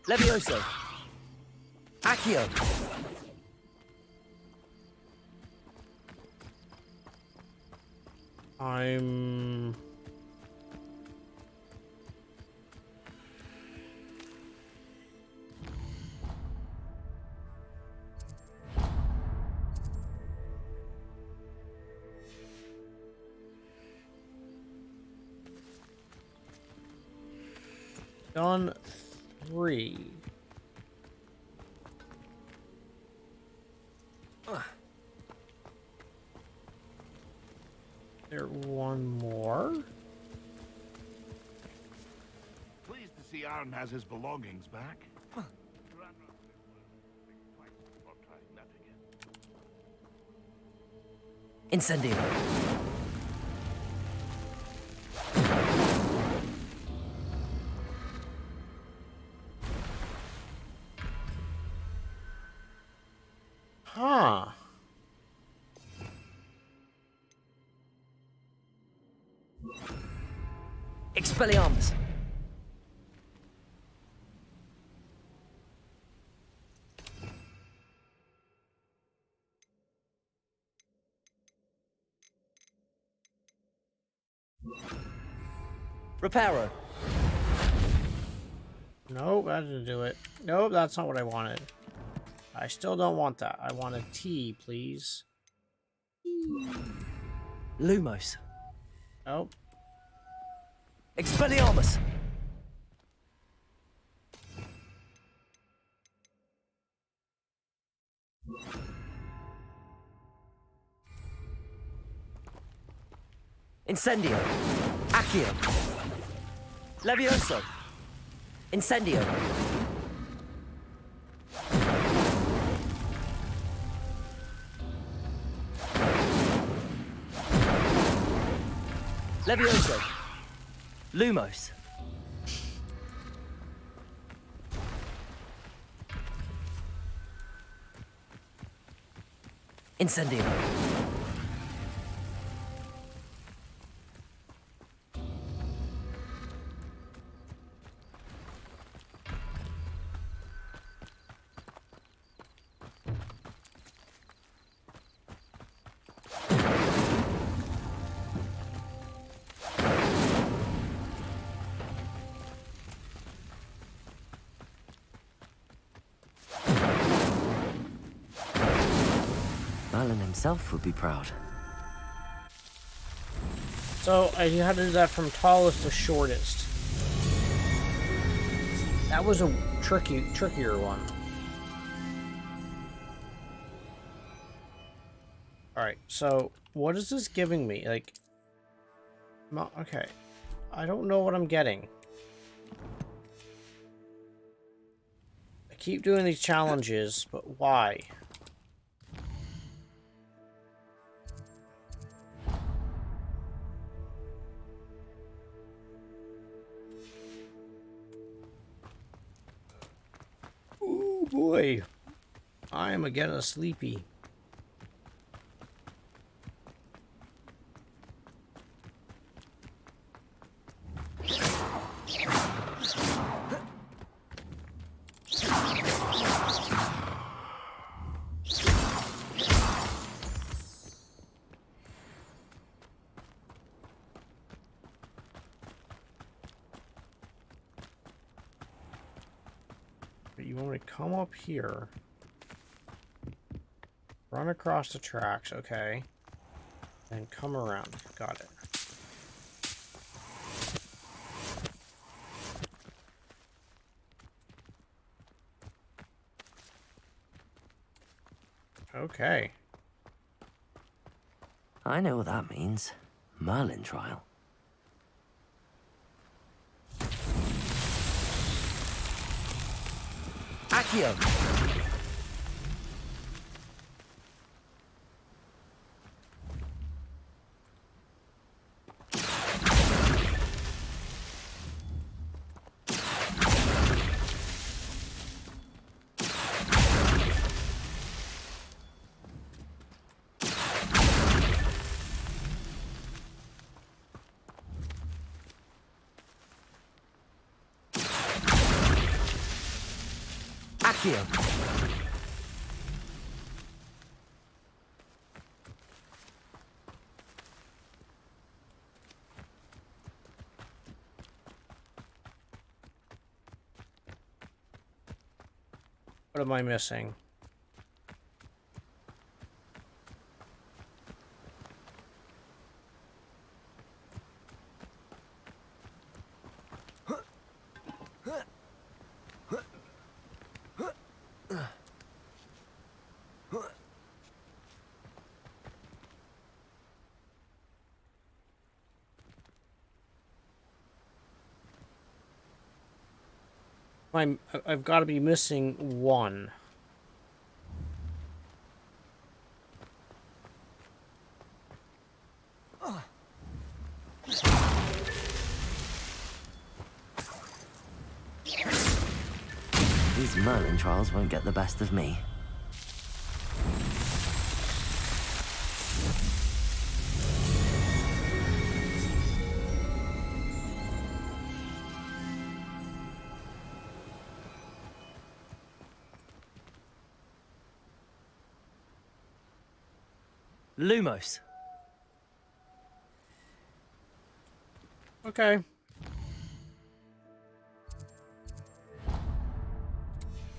Levioso. Accio. I'm... done 3. There one more. Pleased to see Aaron has his belongings back. Incendio. Huh. Expelliarmus. Reparo. Nope, that didn't do it. Nope, that's not what I wanted. I still don't want that. I want a T, please. Lumos. Nope. Expelliarmus. Incendio. Accio. Levioso. Incendio. Levioso. Lumos. Incendio. Merlin himself would be proud. So I had to do that from tallest to shortest. That was a trickier one. Alright, so what is this giving me? Like, okay. I don't know what I'm getting. I keep doing these challenges, but why? Ooh, boy. I am getting sleepy. You want me to come up here, run across the tracks, okay, and come around. Got it. Okay. I know what that means. Merlin trial. Accio. Accio. What am I missing? I've got to be missing one. These Merlin trials won't get the best of me. Lumos. Okay.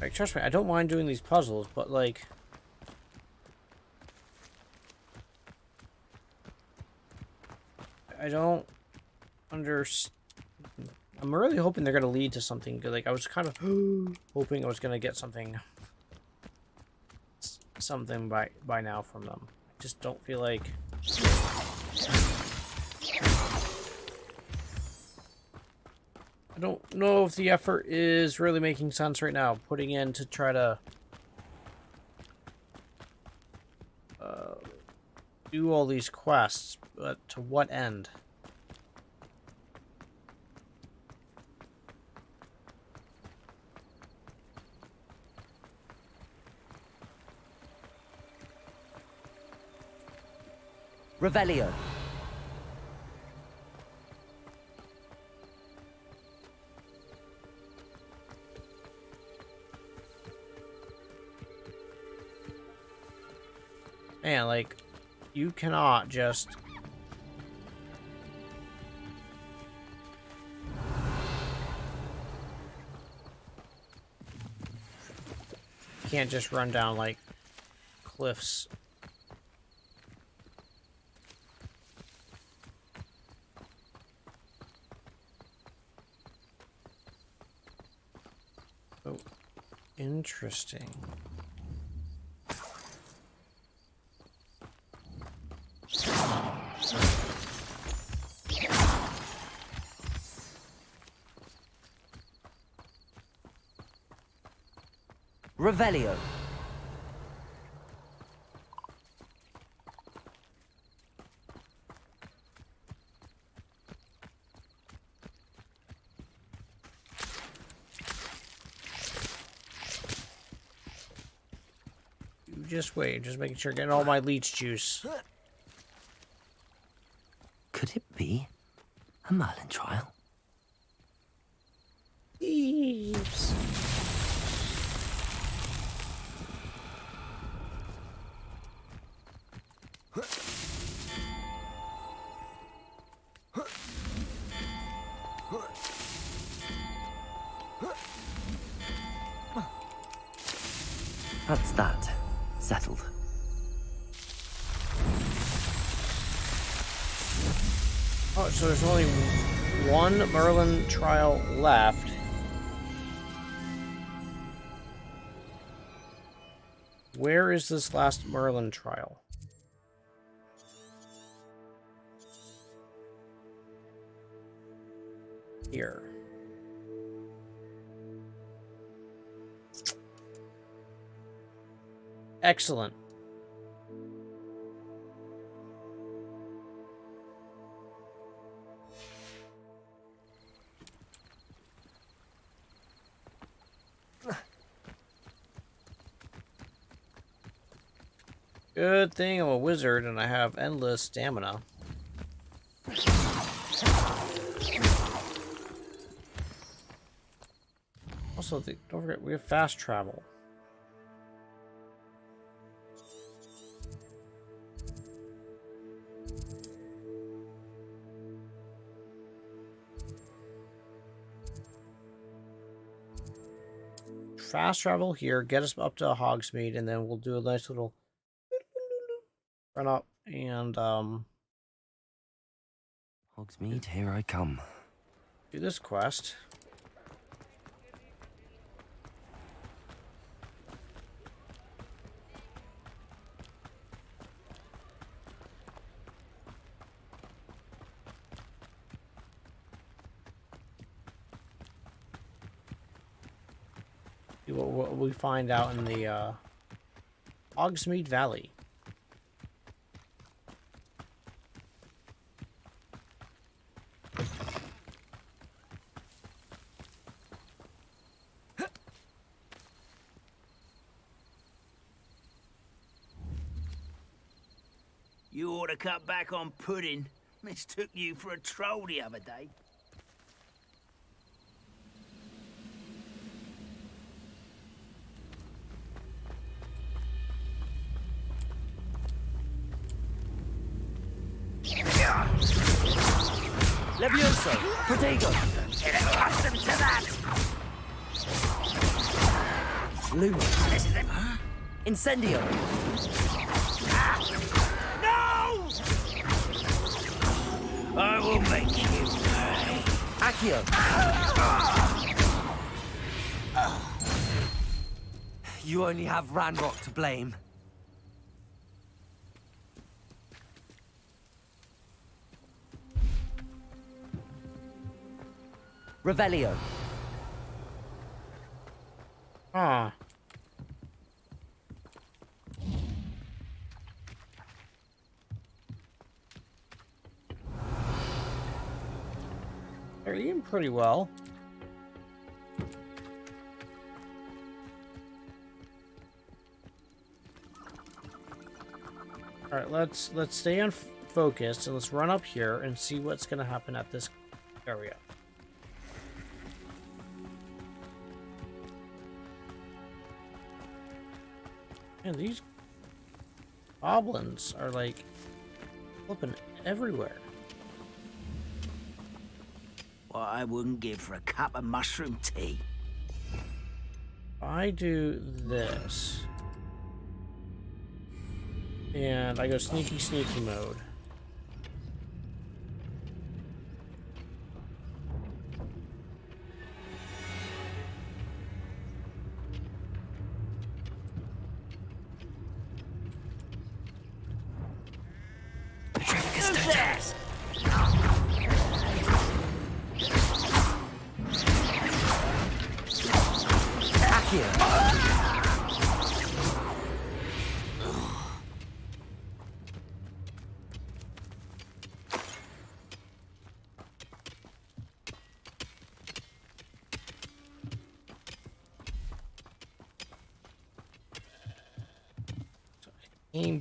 Like, trust me, I don't mind doing these puzzles, but like... I don't understand. I'm really hoping they're gonna lead to something good. Like, I was kind of hoping I was gonna get something by now from them. I just don't feel like... I don't know if the effort is really making sense right now, putting in to try to do all these quests, but to what end? Revelio. Man, like, you cannot just... You can't just run down, like, cliffs. Oh, interesting. Revelio. You just wait, just making sure getting all my leech juice. Could it be a Merlin trial? Thieves. That's that. Settled. Oh, so there's only one Merlin trial left. Where is this last Merlin trial? Here. Excellent. Good thing I'm a wizard and I have endless stamina. Also, Also, don't forget, we have fast travel. Fast travel here, get us up to Hogsmeade, and then we'll do a nice little run up and Hogsmeade, here I come. do this quest. See what we find out in the Hogsmeade Valley. You ought to cut back on pudding. Mistook you for a troll the other day. Levioso! Protego! Get accustomed to that! Luma! This is it. Incendio! No! I will make you pay. Accio! You only have Ranrock to blame. Revelio. Ah. They're eating pretty well. All right, let's stay on focus and let's run up here and see what's going to happen at this area. Man, these goblins are like flipping everywhere. What I wouldn't give for a cup of mushroom tea. I do this. And I go sneaky mode.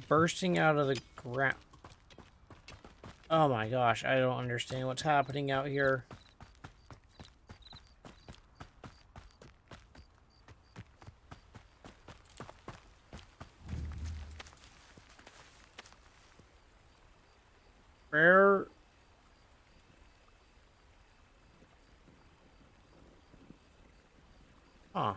Bursting out of the ground. Oh my gosh, I don't understand what's happening out here. Where? Huh.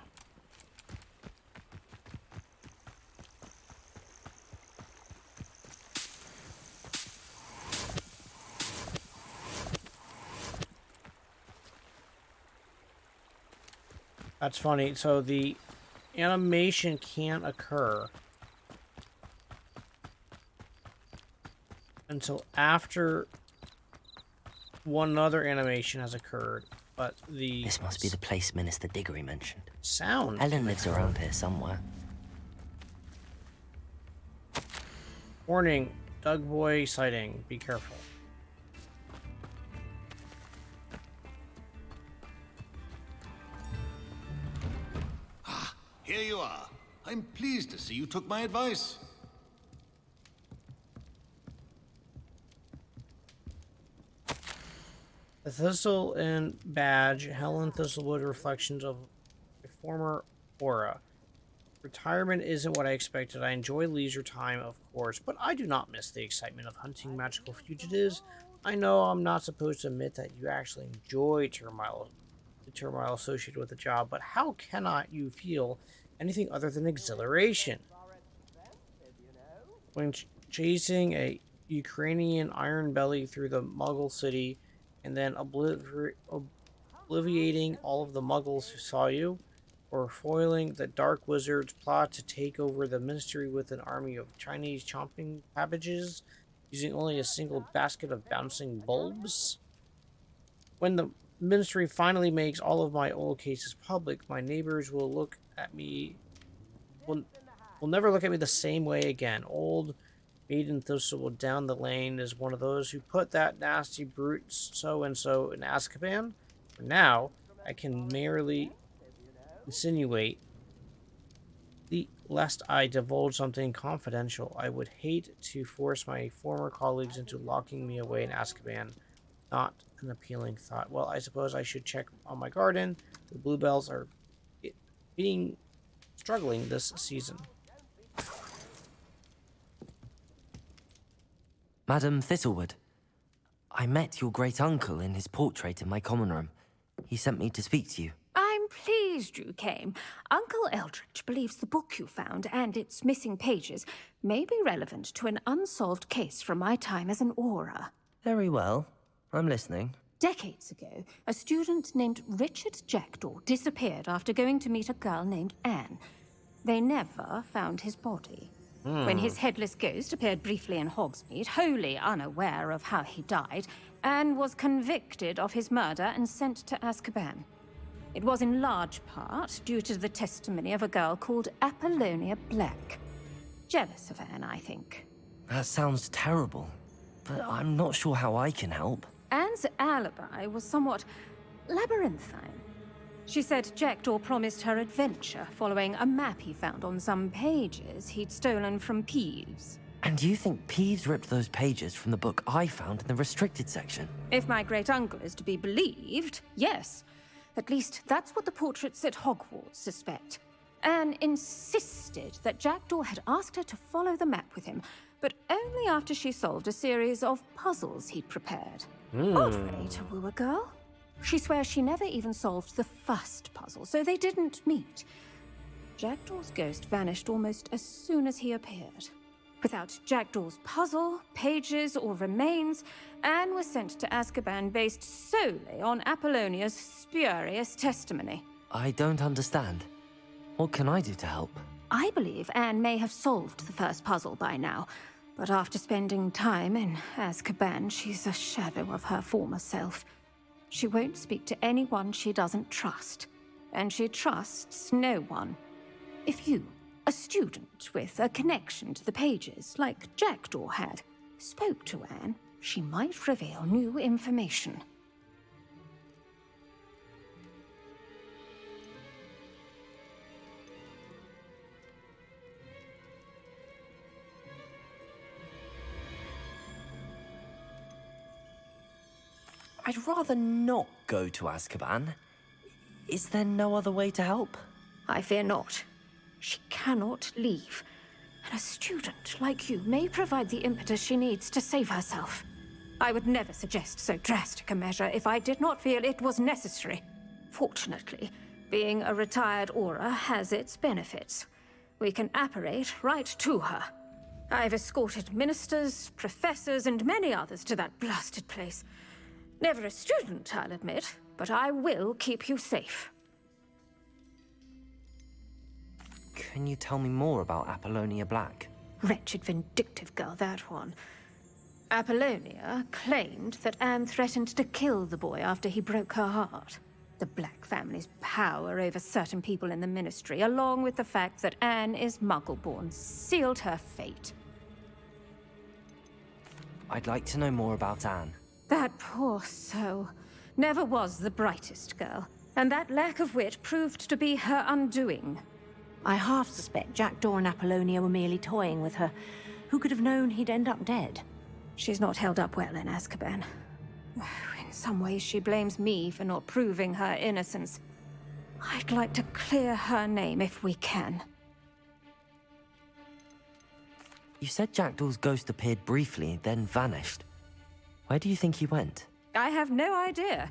That's funny. So the animation can't occur until after one other animation has occurred, but the... This must be the place Minister Diggory mentioned. Sound. Ellen lives around here somewhere. Warning, Doug Boy sighting. Be careful. Here you are. I'm pleased to see you took my advice. The Thistle and Badge, Helen Thistlewood, reflections of a former aura. Retirement isn't what I expected. I enjoy leisure time, of course, but I do not miss the excitement of hunting magical fugitives. I know I'm not supposed to admit that you actually enjoy the turmoil associated with the job, but how cannot you feel anything other than exhilaration when chasing a Ukrainian iron belly through the Muggle city and then obliviating all of the Muggles who saw you, or foiling the Dark Wizard's plot to take over the Ministry with an army of Chinese chomping cabbages, using only a single basket of bouncing bulbs? When the Ministry finally makes all of my old cases public, my neighbors will look at me, will, will never look at me the same way again. Old Maiden Thistle down the lane is one of those who put that nasty brute so-and-so in Azkaban. For now, I can merely insinuate lest I divulge something confidential. I would hate to force my former colleagues into locking me away in Azkaban. Not an appealing thought. Well, I suppose I should check on my garden. The bluebells are struggling this season. Madam Thistlewood, I met your great-uncle in his portrait in my common room. He sent me to speak to you. I'm pleased you came. Uncle Eldridge believes the book you found and its missing pages may be relevant to an unsolved case from my time as an aura. Very well. I'm listening. Decades ago, a student named Richard Jackdaw disappeared after going to meet a girl named Anne. They never found his body. When his headless ghost appeared briefly in Hogsmeade, wholly unaware of how he died, Anne was convicted of his murder and sent to Azkaban. It was in large part due to the testimony of a girl called Apollonia Black. Jealous of Anne, I think. That sounds terrible, but I'm not sure how I can help. Anne's alibi was somewhat labyrinthine. She said Jackdaw promised her adventure following a map he found on some pages he'd stolen from Peeves. And you think Peeves ripped those pages from the book I found in the restricted section? If my great-uncle is to be believed, yes. At least that's what the portraits at Hogwarts suspect. Anne insisted that Jackdaw had asked her to follow the map with him, but only after she solved a series of puzzles he'd prepared. Odd way to woo a girl. She swears she never even solved the first puzzle, so they didn't meet. Jackdaw's ghost vanished almost as soon as he appeared. Without Jackdaw's puzzle, pages, or remains, Anne was sent to Azkaban based solely on Apollonia's spurious testimony. I don't understand. What can I do to help? I believe Anne may have solved the first puzzle by now, but after spending time in Azkaban, she's a shadow of her former self. She won't speak to anyone she doesn't trust, and she trusts no one. If you, a student with a connection to the pages, like Jackdaw had, spoke to Anne, she might reveal new information. I'd rather not go to Azkaban. Is there no other way to help? I fear not. She cannot leave. And a student like you may provide the impetus she needs to save herself. I would never suggest so drastic a measure if I did not feel it was necessary. Fortunately, being a retired aura has its benefits. We can apparate right to her. I've escorted ministers, professors, and many others to that blasted place. Never a student, I'll admit, but I will keep you safe. Can you tell me more about Apollonia Black? Wretched, vindictive girl, that one. Apollonia claimed that Anne threatened to kill the boy after he broke her heart. The Black family's power over certain people in the Ministry, along with the fact that Anne is Muggle-born, sealed her fate. I'd like to know more about Anne. That poor soul never was the brightest girl, and that lack of wit proved to be her undoing. I half suspect Jackdaw and Apollonia were merely toying with her. Who could have known he'd end up dead? She's not held up well in Azkaban. In some ways, she blames me for not proving her innocence. I'd like to clear her name if we can. You said Jackdaw's ghost appeared briefly, then vanished. Where do you think he went? I have no idea.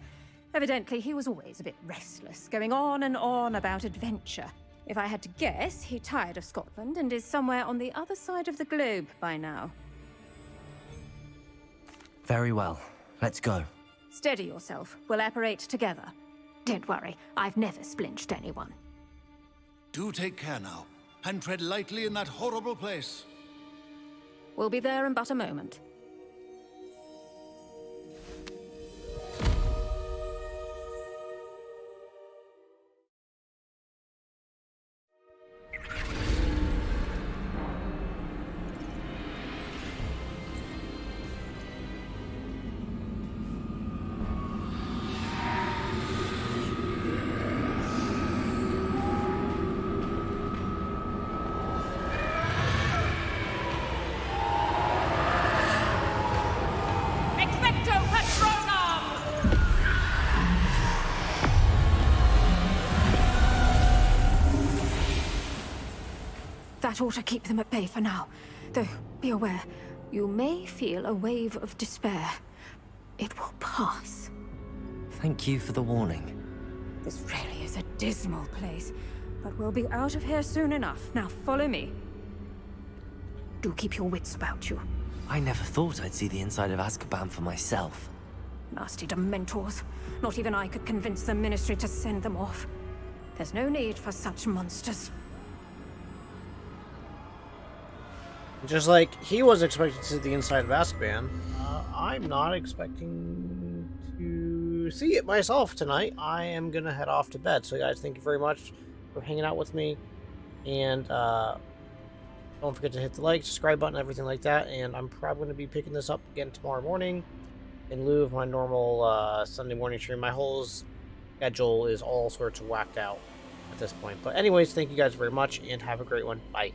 Evidently, he was always a bit restless, going on and on about adventure. If I had to guess, he tired of Scotland and is somewhere on the other side of the globe by now. Very well. Let's go. Steady yourself. We'll apparate together. Don't worry, I've never splinched anyone. Do take care now, and tread lightly in that horrible place. We'll be there in but a moment. That ought to keep them at bay for now. Though, be aware, you may feel a wave of despair. It will pass. Thank you for the warning. This really is a dismal place, but we'll be out of here soon enough. Now follow me. Do keep your wits about you. I never thought I'd see the inside of Azkaban for myself. Nasty Dementors. Not even I could convince the Ministry to send them off. There's no need for such monsters. Just like he was expecting to see the inside of Azkaban, I'm not expecting to see it myself tonight. I am going to head off to bed. So guys, thank you very much for hanging out with me. And don't forget to hit the like, subscribe button, everything like that. And I'm probably going to be picking this up again tomorrow morning in lieu of my normal Sunday morning stream. My whole schedule is all sorts of whacked out at this point. But anyways, thank you guys very much and have a great one. Bye.